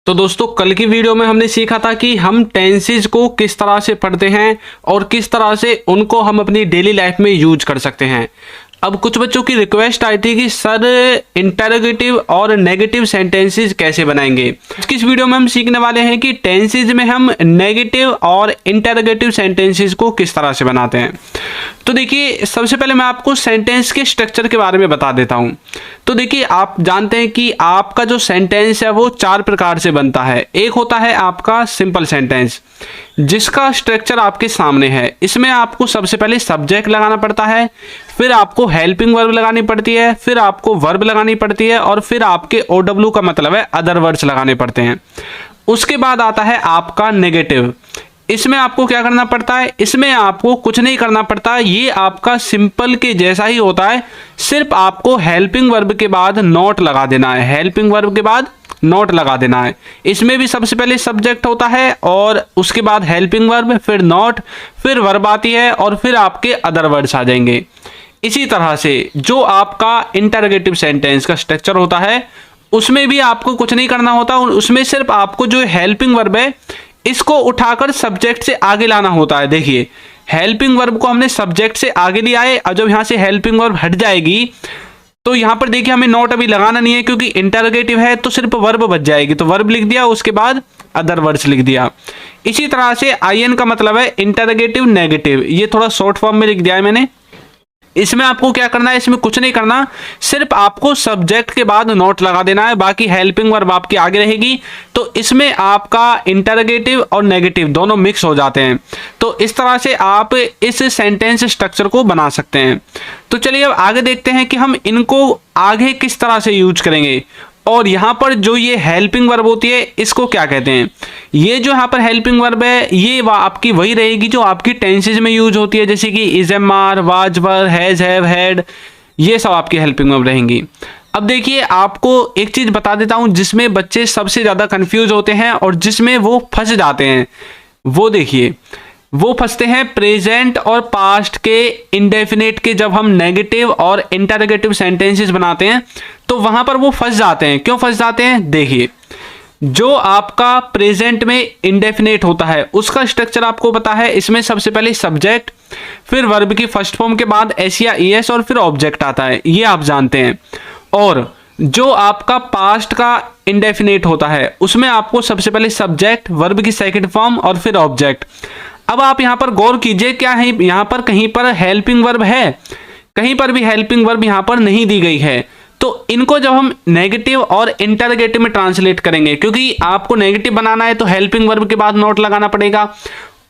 तो दोस्तों कल की वीडियो में हमने सीखा था कि हम टेंसेज को किस तरह से पढ़ते हैं और किस तरह से उनको हम अपनी डेली लाइफ में यूज कर सकते हैं। अब कुछ बच्चों की रिक्वेस्ट आई थी कि सर इंटरोगेटिव और नेगेटिव सेंटेंसेस कैसे बनाएंगे। इस वीडियो में हम सीखने वाले हैं कि टेंसेज में हम नेगेटिव और इंटरोगेटिव सेंटेंसेस को किस तरह से बनाते हैं। तो देखिए, सबसे पहले मैं आपको सेंटेंस के स्ट्रक्चर के बारे में बता देता हूं। तो देखिए, आप जानते हैं कि आपका जो सेंटेंस है वो 4 प्रकार से बनता है। एक होता है आपका सिंपल सेंटेंस, जिसका स्ट्रक्चर आपके सामने है। इसमें आपको सबसे पहले सब्जेक्ट लगाना पड़ता है, फिर आपको हेल्पिंग वर्ब लगानी पड़ती है, फिर आपको वर्ब लगानी पड़ती है और फिर आपके OW का मतलब है अदर वर्ड्स लगाने पड़ते हैं। उसके बाद आता है आपका नेगेटिव। इसमें आपको क्या करना पड़ता है? इसमें आपको कुछ नहीं करना पड़ता, ये आपका सिंपल के जैसा ही होता है। सिर्फ आपको हेल्पिंग वर्ब के बाद नॉट लगा देना है। हेल्पिंग वर्ब के बाद नॉट लगा देना है। इसमें भी सबसे पहले सब्जेक्ट होता है और उसके बाद हेल्पिंग वर्ब, फिर नॉट, फिर वर्ब आती है और फिर आपके अदर वर्ड्स आ जाएंगे। इसी तरह से जो आपका इंटरोगेटिव सेंटेंस का स्ट्रक्चर होता है उसमें भी आपको कुछ नहीं करना होता। उसमें सिर्फ आपको जो हेल्पिंग वर्ब है इसको उठाकर सब्जेक्ट से आगे लाना होता है। देखिए, हेल्पिंग वर्ब को हमने सब्जेक्ट से आगे लिया है और जब यहां से हेल्पिंग वर्ब हट जाएगी तो यहां पर देखिए हमें नॉट अभी लगाना नहीं है, क्योंकि इंटरोगेटिव है तो सिर्फ वर्ब बच जाएगी। तो वर्ब लिख दिया, उसके बाद अदर वर्ड्स लिख दिया। इसी तरह से IN का मतलब है इंटरोगेटिव नेगेटिव, ये थोड़ा शॉर्ट फॉर्म में लिख दिया है मैंने। इसमें आपको क्या करना है? इसमें कुछ नहीं करना, सिर्फ आपको सब्जेक्ट के बाद नॉट लगा देना है, बाकी हेल्पिंग वर्ब आपकी आगे रहेगी। तो इसमें आपका इंटरोगेटिव और नेगेटिव दोनों मिक्स हो जाते हैं। तो इस तरह से आप इस सेंटेंस स्ट्रक्चर को बना सकते हैं। तो चलिए अब आगे देखते हैं कि हम इनको आगे किस तरह से यूज करेंगे। और यहाँ पर जो ये हेल्पिंग वर्ब होती है इसको क्या कहते हैं? ये जो यहाँ पर हेल्पिंग वर्ब है ये आपकी वही रहेगी जो आपकी टेंसेज में यूज होती है, जैसे कि is, am, are, was, were, has, have, had, ये सब आपकी हेल्पिंग वर्ब रहेंगी। अब देखिए, आपको एक चीज बता देता हूं जिसमें बच्चे सबसे ज्यादा कंफ्यूज होते हैं और जिसमें वो फंस जाते हैं। वो देखिए, वो फंसते हैं प्रेजेंट और पास्ट के इंडेफिनिट के। जब हम नेगेटिव और इंटरोगेटिव सेंटेंसेस बनाते हैं तो वहां पर वो फंस जाते हैं। क्यों फंस जाते हैं? देखिए, जो आपका प्रेजेंट में इंडेफिनिट होता है उसका स्ट्रक्चर आपको पता है। इसमें सबसे पहले सब्जेक्ट, फिर वर्ब की फर्स्ट फॉर्म के बाद एस या ES और फिर ऑब्जेक्ट आता है, ये आप जानते हैं। और जो आपका पास्ट का इंडेफिनिट होता है उसमें आपको सबसे पहले सब्जेक्ट, वर्ब की सेकंड फॉर्म और फिर ऑब्जेक्ट। अब आप यहां पर गौर कीजिए, क्या है यहां पर कहीं पर हेल्पिंग वर्ब है? कहीं पर भी हेल्पिंग वर्ब यहां पर नहीं दी गई है। तो इनको जब हम नेगेटिव और इंटरोगेटिव में ट्रांसलेट करेंगे, क्योंकि आपको नेगेटिव बनाना है तो हेल्पिंग वर्ब के बाद नॉट लगाना पड़ेगा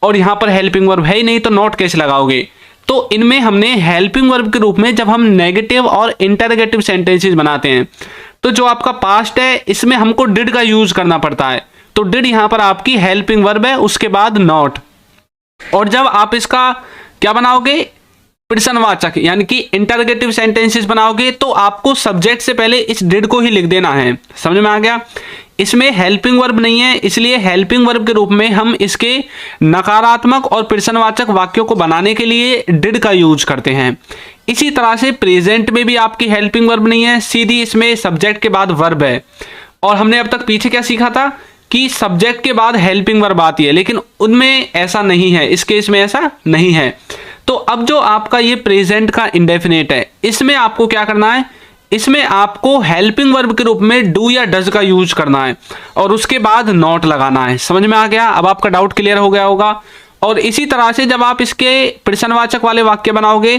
और यहां पर हेल्पिंग वर्ब है ही नहीं तो नॉट कैसे लगाओगे? तो इनमें हमने हेल्पिंग वर्ब के रूप में जब हम नेगेटिव और इंटरोगेटिव सेंटेंसेस बनाते हैं तो जो आपका पास्ट है इसमें हमको डिड का यूज करना पड़ता है। तो डिड यहां पर आपकी हेल्पिंग वर्ब है, उसके बाद नॉट। और जब आप इसका क्या बनाओगे? प्रश्नवाचक यानी कि इंटरोगेटिव सेंटेंसेस बनाओगे तो आपको सब्जेक्ट से पहले इस डिड को ही लिख देना है। समझ में आ गया? इसमें हेल्पिंग वर्ब नहीं है, इसलिए हेल्पिंग वर्ब के रूप में हम इसके नकारात्मक और प्रश्नवाचक वाक्यों को बनाने के लिए डिड का यूज करते हैं। इसी तरह से प्रेजेंट में भी आपकी हेल्पिंग वर्ब नहीं है, सीधी इसमें सब्जेक्ट के बाद वर्ब है। और हमने अब तक पीछे क्या सीखा था कि सब्जेक्ट के बाद हेल्पिंग वर्ब आती है, लेकिन उनमें ऐसा नहीं है, इस केस में ऐसा नहीं है। तो अब जो आपका ये प्रेजेंट का इंडेफिनिट है इसमें आपको क्या करना है? इसमें आपको हेल्पिंग वर्ब के रूप में डू या डज का यूज करना है और उसके बाद नॉट लगाना है। समझ में आ गया? अब आपका डाउट क्लियर हो गया होगा। और इसी तरह से जब आप इसके प्रश्नवाचक वाले वाक्य बनाओगे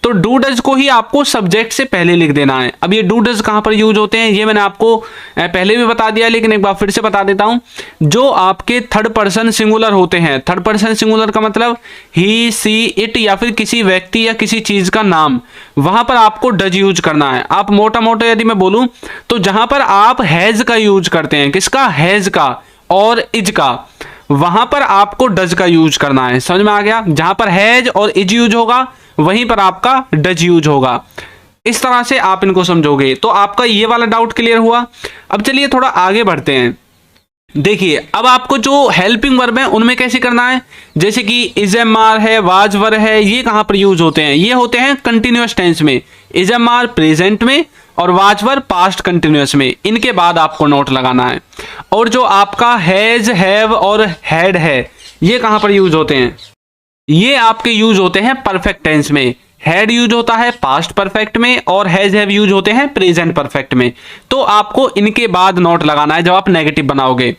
तो डू डज को ही आपको सब्जेक्ट से पहले लिख देना है। अब ये डू डज कहां पर यूज होते हैं ये मैंने आपको पहले भी बता दिया, लेकिन एक बार फिर से बता देता हूं। जो आपके थर्ड पर्सन सिंगुलर होते हैं, थर्ड पर्सन सिंगुलर का मतलब ही, सी, इट या फिर किसी व्यक्ति या किसी चीज का नाम, वहां पर आपको डज यूज करना है। आप मोटा मोटा यदि मैं बोलूं तो जहां पर आप हैज का यूज करते हैं, किसका? हैज का और इज का, वहां पर आपको डज का यूज करना है। समझ में आ गया? जहां पर हैज और इज यूज होगा वहीं पर आपका डज यूज होगा। इस तरह से आप इनको समझोगे तो आपका ये वाला डाउट क्लियर हुआ। अब चलिए थोड़ा आगे बढ़ते हैं। देखिए, अब आपको जो हेल्पिंग वर्ब है उनमें कैसे करना है? जैसे कि इज, एम, आर है, वाज, वर है, ये कहां पर यूज होते हैं? ये होते हैं कंटिन्यूअस टेंस में। इज, एम, आर प्रेजेंट में और वाज वर पास्ट कंटिन्यूअस में, इनके बाद आपको नोट लगाना है। और जो आपका हैज, हैव और हैड है, ये कहां पर यूज होते हैं? ये आपके यूज होते हैं परफेक्ट टेंस में। हैड यूज होता है पास्ट परफेक्ट में और हैज हैव यूज होते हैं प्रेजेंट परफेक्ट में। तो आपको इनके बाद नोट लगाना है जब आप नेगेटिव बनाओगे।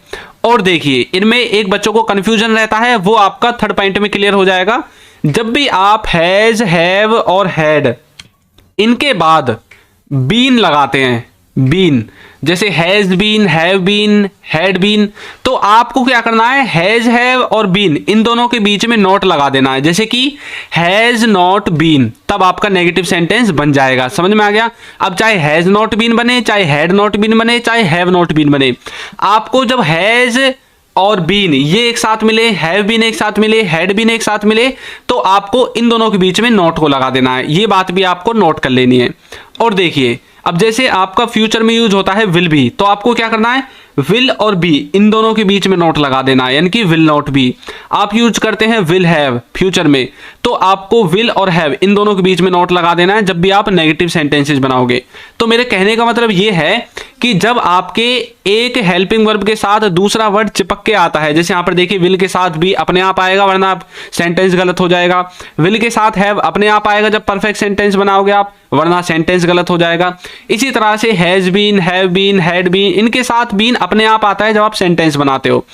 और देखिए, इनमें एक बच्चों को कंफ्यूजन रहता है, वो आपका थर्ड पॉइंट में क्लियर हो जाएगा। जब भी आप हैज, हैव और हैड इनके बाद बीन लगाते हैं, बीन जैसे has been, have been, had been, तो आपको क्या करना है? हैज, हैव और बीन इन दोनों के बीच में नोट लगा देना है। जैसे कि हैज नॉट बीन, तब आपका नेगेटिव सेंटेंस बन जाएगा। समझ में आ गया? अब चाहे हैज नॉट बीन बने, चाहे हैड नॉट बीन बने, चाहे हैव नॉट बीन बने, आपको जब हैज और बीन ये एक साथ मिले, हैव बीन एक साथ मिले, हैड बीन एक साथ मिले, तो आपको इन दोनों के बीच में नोट को लगा देना है। ये बात भी आपको नोट कर लेनी है। और देखिए, अब जैसे आपका फ्यूचर में यूज होता है विल बी, तो आपको क्या करना है? विल और बी इन दोनों के बीच में नोट लगा देना है, यानी कि विल नॉट बी। आप यूज करते हैं विल हैव फ्यूचर में, तो आपको विल और हैव इन दोनों के बीच में नोट लगा देना है जब भी आप नेगेटिव सेंटेंसेस बनाओगे। तो मेरे कहने का मतलब ये है कि जब आपके एक हेल्पिंग वर्ब के साथ दूसरा वर्ड चिपक के आता है, जैसे यहां पर देखिए विल के साथ भी अपने आप आएगा वरना सेंटेंस गलत हो जाएगा, विल के साथ हैव अपने आप आएगा जब परफेक्ट सेंटेंस बनाओगे आप, वरना सेंटेंस गलत हो जाएगा। इसी तरह से has been, have been, had been, इनके साथ बीन अपने आप आता है जब आप सेंटेंस बनाते हो।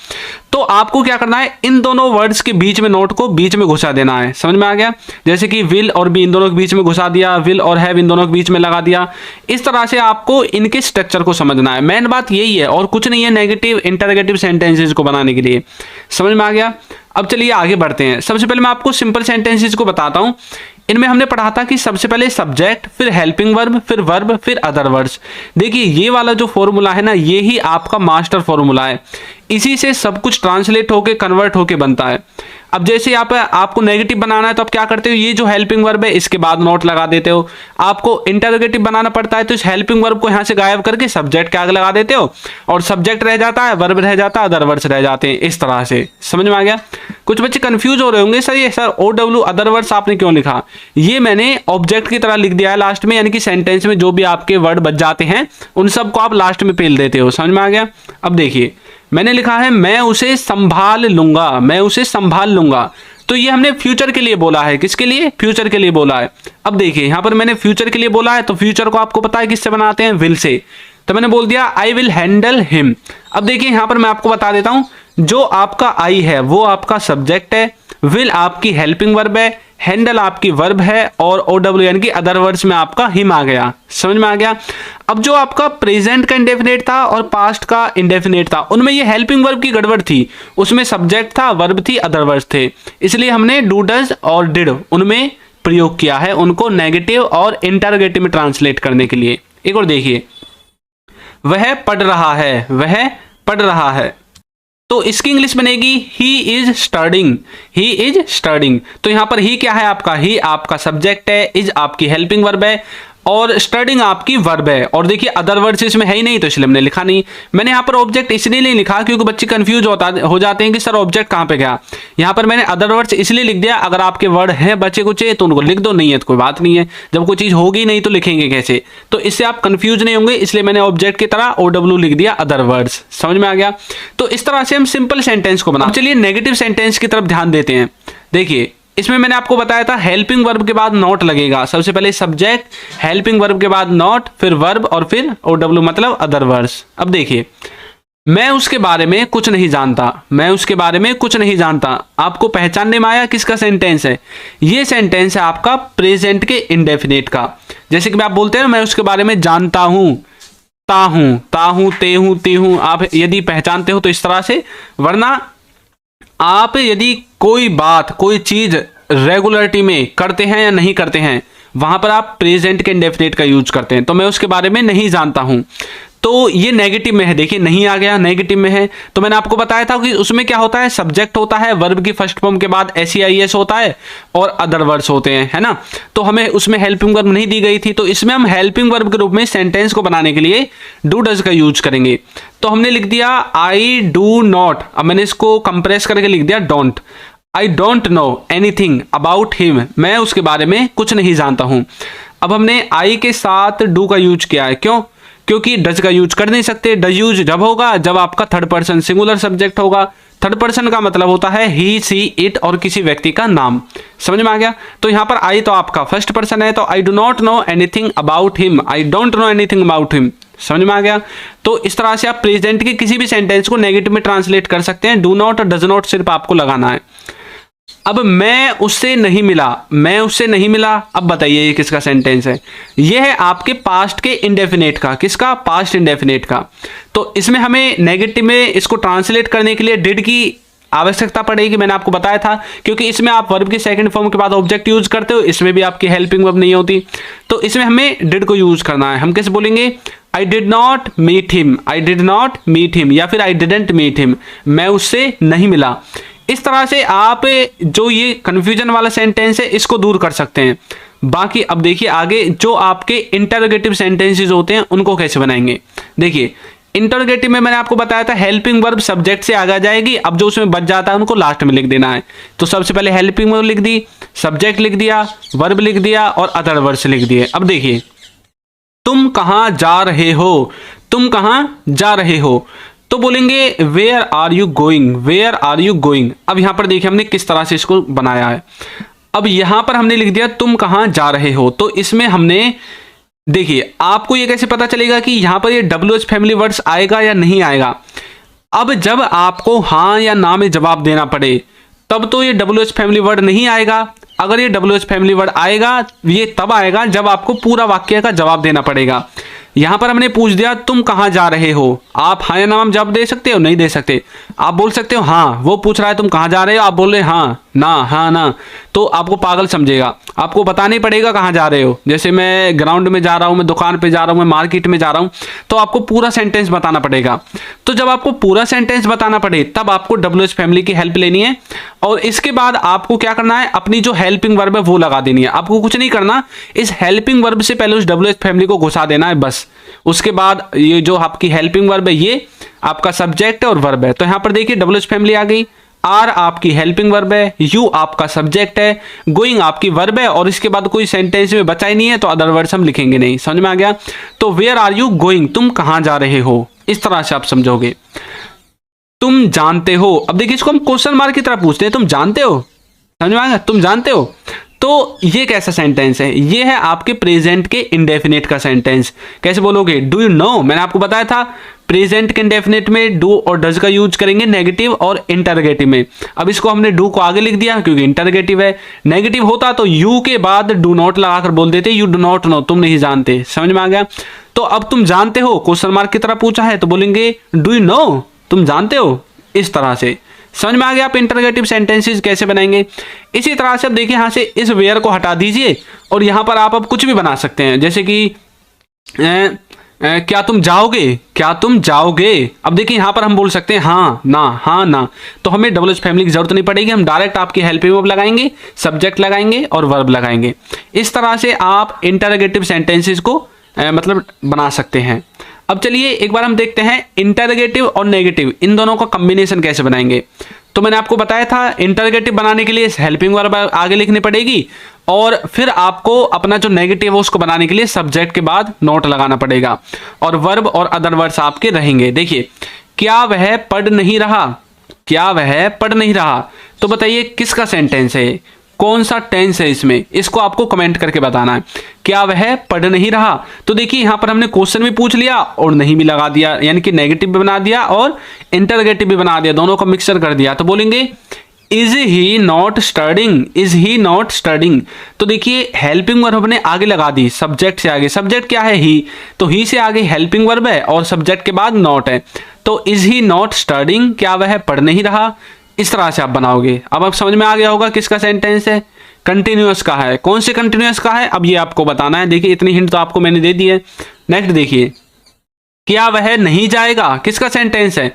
तो आपको क्या करना है? इन दोनों वर्ड्स के बीच में नोट को बीच में घुसा देना है। समझ में आ गया? जैसे कि विल और बी इन दोनों के बीच में घुसा दिया, विल और हैव इन दोनों के बीच में लगा दिया। इस तरह से आपको इनके स्ट्रक्चर को समझना है। मेन बात यही है और कुछ नहीं है नेगेटिव इंटरोगेटिव सेंटेंसेस को बनाने के लिए। समझ में आ गया? अब चलिए आगे बढ़ते हैं। सबसे पहले मैं आपको सिंपल सेंटेंसेस को बताता हूं। इनमें हमने पढ़ा था कि सबसे पहले सब्जेक्ट, फिर हेल्पिंग वर्ब, फिर वर्ब, फिर अदर वर्ड्स। देखिए, ये वाला जो फॉर्मूला है ना, ये ही आपका मास्टर फॉर्मूला है। इसी से सब कुछ ट्रांसलेट होके कन्वर्ट होके बनता है। अब जैसे यहाँ पे आपको नेगेटिव बनाना है तो आप क्या करते हो? ये जो हेल्पिंग वर्ब है इसके बाद नोट लगा देते हो। आपको इंटरोगेटिव बनाना पड़ता है तो इस हेल्पिंग वर्ब को यहाँ से गायब करके सब्जेक्ट के आगे लगा देते हो, और सब्जेक्ट रह जाता है, वर्ब रह जाता है, अदर वर्ड्स रह जाते हैं। इस तरह से समझ में आ गया? कुछ बच्चे कंफ्यूज हो रहे होंगे, सर ये सर OW अदर वर्ड्स आपने क्यों लिखा? ये मैंने ऑब्जेक्ट की तरह लिख दिया है लास्ट में, यानी कि सेंटेंस में जो भी आपके वर्ड बच जाते हैं उन सबको आप लास्ट में पेल देते हो। समझ में आ गया? अब देखिए, मैंने लिखा है मैं उसे संभाल लूंगा, मैं उसे संभाल लूंगा। तो ये हमने फ्यूचर के लिए बोला है। किसके लिए? फ्यूचर के लिए बोला है। अब देखिए, यहां पर मैंने फ्यूचर के लिए बोला है, तो फ्यूचर को आपको पता है किससे बनाते हैं? Will say. तो मैंने बोल दिया आई विल हैंडल हिम। अब देखिए, यहां पर मैं आपको बता देता हूं, जो आपका आई है वो आपका सब्जेक्ट है, विल आपकी हेल्पिंग वर्ब है, हैंडल आपकी वर्ब है, और OW यानी कि अदर वर्ड्स में आपका हिम आ गया। समझ में आ गया? अब जो आपका प्रेजेंट का इंडेफिनेट था और पास्ट का इंडेफिनेट था, उनमें ये हेल्पिंग वर्ब की गड़बड़ थी। उसमें सब्जेक्ट था, वर्ब थी, अदर वर्ड्स थे, इसलिए हमने डू, डज और डिड उनमें प्रयोग किया है, उनको नेगेटिव और इंटरोगेटिव में ट्रांसलेट करने के लिए। एक और देखिए, वह पढ़ रहा है, वह पढ़ रहा है, तो इसकी इंग्लिश बनेगी he is studying, he is studying. तो यहां पर ही क्या है आपका? ही आपका सब्जेक्ट है, इज आपकी हेल्पिंग वर्ब है, और स्टडिंग आपकी वर्ब है। और देखिए अदर वर्ड्स इसमें है ही नहीं, तो इसलिए हमने लिखा नहीं। मैंने यहाँ पर ऑब्जेक्ट इसलिए नहीं लिखा क्योंकि बच्चे कंफ्यूज हो जाते हैं कि सर ऑब्जेक्ट कहाँ पे गया। यहाँ पर मैंने अदर वर्ड्स इसलिए लिख दिया, अगर आपके वर्ड हैं बच्चे कुछ तो उनको लिख दो, नहीं है तो कोई बात नहीं है। जब कोई चीज़ होगी नहीं तो लिखेंगे कैसे? तो इससे आप कंफ्यूज नहीं होंगे, इसलिए मैंने ऑब्जेक्ट की तरह OW लिख दिया, अदर वर्ड्स। समझ में आ गया? तो इस तरह से हम सिंपल सेंटेंस को बना। चलिए नेगेटिव सेंटेंस की तरफ ध्यान देते हैं। देखिए, इसमें मैंने आपको बताया था हेल्पिंग वर्ब के बाद नॉट लगेगा। सबसे पहले सब्जेक्ट, हेल्पिंग वर्ब के बाद नॉट, फिर वर्ब और फिर OW मतलब अदर वर्ड्स। अब देखिए, मैं उसके बारे में कुछ नहीं जानता, मैं उसके बारे में कुछ नहीं जानता। आपको पहचानने में आया किसका सेंटेंस है? ये सेंटेंस है आपका प्रेजेंट के इंडेफिनेट का। जैसे कि आप बोलते हैं मैं उसके बारे में जानता हूं, ता हूं, ते हूं, ती हूं। आप यदि पहचानते हो तो इस तरह से, वरना आप यदि कोई बात, कोई चीज रेगुलरिटी में करते हैं या नहीं करते हैं, वहां पर आप प्रेजेंट के इंडेफिनेट का यूज करते हैं। तो मैं उसके बारे में नहीं जानता हूं, तो ये नेगेटिव में है। देखिए नहीं आ गया, नेगेटिव में है। तो मैंने आपको बताया था कि उसमें क्या होता है, सब्जेक्ट होता है, वर्ब की फर्स्ट फॉर्म के बाद SEIS होता है और अदर वर्ड्स होते हैं, है ना। तो हमें उसमें हेल्पिंग वर्ब नहीं दी गई थी, तो इसमें हम हेल्पिंग वर्ब के रूप में सेंटेंस को बनाने के लिए डू डज का यूज करेंगे। तो हमने लिख दिया आई डू नॉट। अब मैंने इसको कंप्रेस करके लिख दिया don't. I don't know anything about him, मैं उसके बारे में कुछ नहीं जानता हूं। अब हमने आई के साथ डू का यूज किया है, क्यों? क्योंकि डज का यूज कर नहीं सकते। डज यूज जब होगा जब आपका थर्ड पर्सन सिंगुलर सब्जेक्ट होगा। थर्ड पर्सन का मतलब होता है ही, सी, इट और किसी व्यक्ति का नाम। समझ में आ गया? तो यहाँ पर आई तो आपका फर्स्ट पर्सन है, तो I do not know anything about him, I don't know anything about him. समझ में आ गया? तो इस तरह से आप प्रेजेंट के किसी भी सेंटेंस को नेगेटिव में ट्रांसलेट कर सकते हैं। डू नॉट और डज नॉट सिर्फ आपको लगाना है। अब मैं उससे नहीं मिला, मैं उससे नहीं मिला, अब बताइए ये किसका सेंटेंस है? ये है आपके पास्ट के इंडेफिनेट का। किसका? पास्ट इंडेफिनेट का। तो इसमें हमें नेगेटिव में इसको ट्रांसलेट करने के लिए डिड की आवश्यकता पड़ेगी, मैंने आपको बताया था, क्योंकि इसमें आप वर्ब के सेकंड फॉर्म के बाद ऑब्जेक्ट यूज करते हो, इसमें भी आपकी हेल्पिंग वर्ब नहीं होती। तो इसमें हमें डिड को यूज करना है। हम कैसे बोलेंगे? I did not meet him, I did not meet him, या फिर आई डिडंट मीट हिम, मैं उससे नहीं मिला। इस तरह से आप जो ये कंफ्यूजन वाला सेंटेंस है इसको दूर कर सकते हैं। बाकी अब देखिए आगे जो आपके इंटरोगेटिव सेंटेंसेस होते हैं उनको कैसे बनाएंगे। देखिए इंटरोगेटिव में मैंने आपको बताया था हेल्पिंग वर्ब सब्जेक्ट से आगे आ जाएगी। अब जो उसमें बच जाता है उनको लास्ट में लिख देना है। तो सबसे पहले हेल्पिंग वर्ब लिख दी, सब्जेक्ट लिख दिया, वर्ब लिख दिया और अदर वर्ड्स लिख दिए। अब देखिए तुम कहाँ जा रहे हो, तुम कहाँ जा रहे हो, तो बोलेंगे where are you going, where are you going. अब यहां पर देखिए हमने किस तरह से इसको बनाया है। अब यहां पर हमने लिख दिया तुम कहां जा रहे हो। तो इसमें हमने देखिए आपको ये कैसे पता चलेगा कि यहां पर ये WH फैमिली वर्ड्स आएगा या नहीं आएगा। अब जब आपको हाँ या ना में जवाब देना पड़े तब तो ये WH फैमिली वर्ड नहीं आएगा। अगर ये WH फैमिली वर्ड आएगा ये तब आएगा जब आपको पूरा वाक्य का जवाब देना पड़ेगा। यहां पर हमने पूछ दिया तुम कहां जा रहे हो, आप हाँ या ना में जवाब दे सकते हो? नहीं दे सकते। आप बोल सकते हो हाँ, वो पूछ रहा है तुम कहां जा रहे हो, आप बोल रहे हाँ ना, हाँ ना, तो आपको पागल समझेगा। आपको बताना ही पड़ेगा कहां जा रहे हो। जैसे मैं ग्राउंड में जा रहा हूं, मैं दुकान पे जा रहा हूं, मैं मार्केट में जा रहा हूं, तो आपको पूरा सेंटेंस बताना पड़ेगा। तो जब आपको पूरा सेंटेंस बताना पड़े तब आपको WH फैमिली की हेल्प लेनी है और इसके बाद आपको क्या करना है, अपनी जो हेल्पिंग वर्ब है वो लगा देनी है। आपको कुछ नहीं करना, इस हेल्पिंग वर्ब से पहले उस WH फैमिली को घुसा देना है बस। उसके बाद ये जो आपकी हेल्पिंग वर्ब है ये आपका सब्जेक्ट है और वर्ब है। तो यहां पर देखिए WH फैमिली आ गई, आर आपकी हेल्पिंग वर्ब है, यू आपका सब्जेक्ट है, गोइंग आपकी वर्ब है और इसके बाद कोई सेंटेंस में बचा ही नहीं है तो अदर वर्ड्स हम लिखेंगे नहीं। समझ में आ गया? तो वेयर आर यू गोइंग, तुम कहां जा रहे हो, इस तरह से आप समझोगे। तुम जानते हो, अब देखिए इसको हम क्वेश्चन मार्क की तरह पूछते हैं, तुम जानते हो। समझ में आ गया? तुम जानते हो। तो ये कैसा सेंटेंस है? ये है आपके प्रेजेंट के इंडेफिनिट का सेंटेंस। कैसे बोलोगे? डू यू नो, मैंने आपको बताया था प्रेजेंट के इंडेफिनिट में डू और डज का यूज करेंगे नेगेटिव और इंटरोगेटिव में। अब इसको हमने डू को आगे लिख दिया क्योंकि इंटरोगेटिव है। नेगेटिव होता तो यू के बाद डू नॉट लगाकर बोल देते यू डू नॉट नो, तुम नहीं जानते। समझ में आ गया? तो अब तुम जानते हो क्वेश्चन मार्क की तरह पूछा है तो बोलेंगे डू यू नो, तुम जानते हो, इस तरह से। समझ में आ गया आप इंटरोगेटिव सेंटेंसेस कैसे बनाएंगे। इसी तरह से अब देखिए यहां से इस वेयर को हटा दीजिए और यहां पर आप अब कुछ भी बना सकते हैं, जैसे कि क्या तुम जाओगे, क्या तुम जाओगे। अब देखिए यहां पर हम बोल सकते हैं हाँ ना, हाँ ना, तो हमें WH फैमिली की जरूरत नहीं पड़ेगी। हम डायरेक्ट आपकी हेल्पिंग वर्ब लगाएंगे, सब्जेक्ट लगाएंगे और वर्ब लगाएंगे। इस तरह से आप इंटरोगेटिव सेंटेंसेस को मतलब बना सकते हैं। अब चलिए एक बार हम देखते हैं इंटरोगेटिव और नेगेटिव इन दोनों का कॉम्बिनेशन कैसे बनाएंगे। तो मैंने आपको बताया था इंटरोगेटिव बनाने के लिए हेल्पिंग वर्ब आगे लिखनी पड़ेगी और फिर आपको अपना जो नेगेटिव है उसको बनाने के लिए सब्जेक्ट के बाद नोट लगाना पड़ेगा और वर्ब और अदर वर्ड्स आपके रहेंगे। देखिए क्या वह पढ़ नहीं रहा, क्या वह पढ़ नहीं रहा, तो बताइए किसका सेंटेंस है, कौन सा टेंस है इसमें, इसको आपको कमेंट करके बताना है। क्या वह पढ़ नहीं रहा, तो देखिए यहां पर हमने क्वेश्चन भी पूछ लिया और नहीं भी लगा दिया, यानी कि नेगेटिव भी बना दिया और इंटरोगेटिव भी बना दिया, दोनों को मिक्सर कर दिया। तो बोलेंगे is he not studying, is he not studying. तो देखिए हेल्पिंग वर्ब ने आगे लगा दी सब्जेक्ट से आगे। सब्जेक्ट क्या है? ही, तो ही से आगे हेल्पिंग वर्ब है और सब्जेक्ट के बाद नॉट है। तो इज ही नॉट स्टडिंग, क्या वह पढ़ नहीं रहा। इस तरह से आप बनाओगे। अब आप समझ में आ गया होगा किसका सेंटेंस है, कंटिन्यूअस का है। कौन से कंटिन्यूअस का है अब ये आपको बताना है। देखिए इतनी हिंट तो आपको मैंने दे दी है। नेक्स्ट देखिए क्या वह नहीं जाएगा, किसका सेंटेंस है,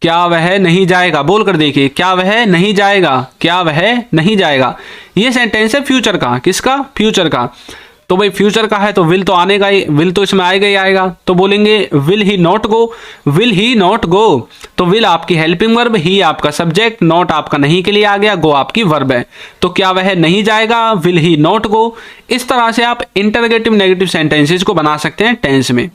क्या वह नहीं जाएगा, बोल कर देखिए क्या वह नहीं जाएगा, क्या वह नहीं जाएगा। ये सेंटेंस है फ्यूचर का, किसका, फ्यूचर का। तो भाई फ्यूचर का है तो विल तो आने का ही, विल तो इसमें आएगा ही आएगा। तो बोलेंगे will he not go, will he not go. तो विल आपकी हेल्पिंग वर्ब, ही आपका सब्जेक्ट, नॉट आपका नहीं के लिए आ गया, गो आपकी वर्ब है। तो क्या वह नहीं जाएगा, विल ही नॉट गो। इस तरह से आप इंटरोगेटिव नेगेटिव सेंटेंसेस को बना सकते हैं टेंस में।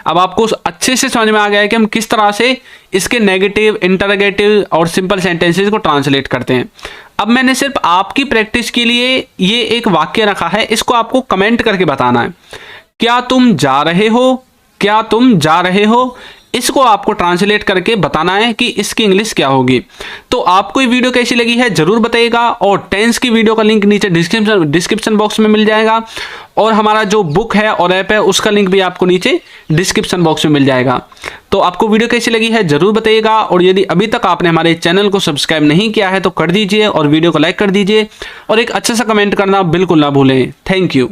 अब आपको अच्छे से समझ में आ गया है कि हम किस तरह से इसके नेगेटिव, इंटरोगेटिव और सिंपल सेंटेंसेस को ट्रांसलेट करते हैं। अब मैंने सिर्फ आपकी प्रैक्टिस के लिए ये एक वाक्य रखा है, इसको आपको कमेंट करके बताना है। क्या तुम जा रहे हो, क्या तुम जा रहे हो, इसको आपको ट्रांसलेट करके बताना है कि इसकी इंग्लिश क्या होगी। तो आपको ये वीडियो कैसी लगी है जरूर बताइएगा, और टेंस की वीडियो का लिंक नीचे डिस्क्रिप्शन बॉक्स में मिल जाएगा, और हमारा जो बुक है और ऐप है उसका लिंक भी आपको नीचे डिस्क्रिप्शन बॉक्स में मिल जाएगा। तो आपको वीडियो कैसी लगी है जरूर बताइएगा, और यदि अभी तक आपने हमारे चैनल को सब्सक्राइब नहीं किया है तो कर दीजिए, और वीडियो को लाइक कर दीजिए, और एक अच्छा सा कमेंट करना बिल्कुल ना भूलें। Thank you.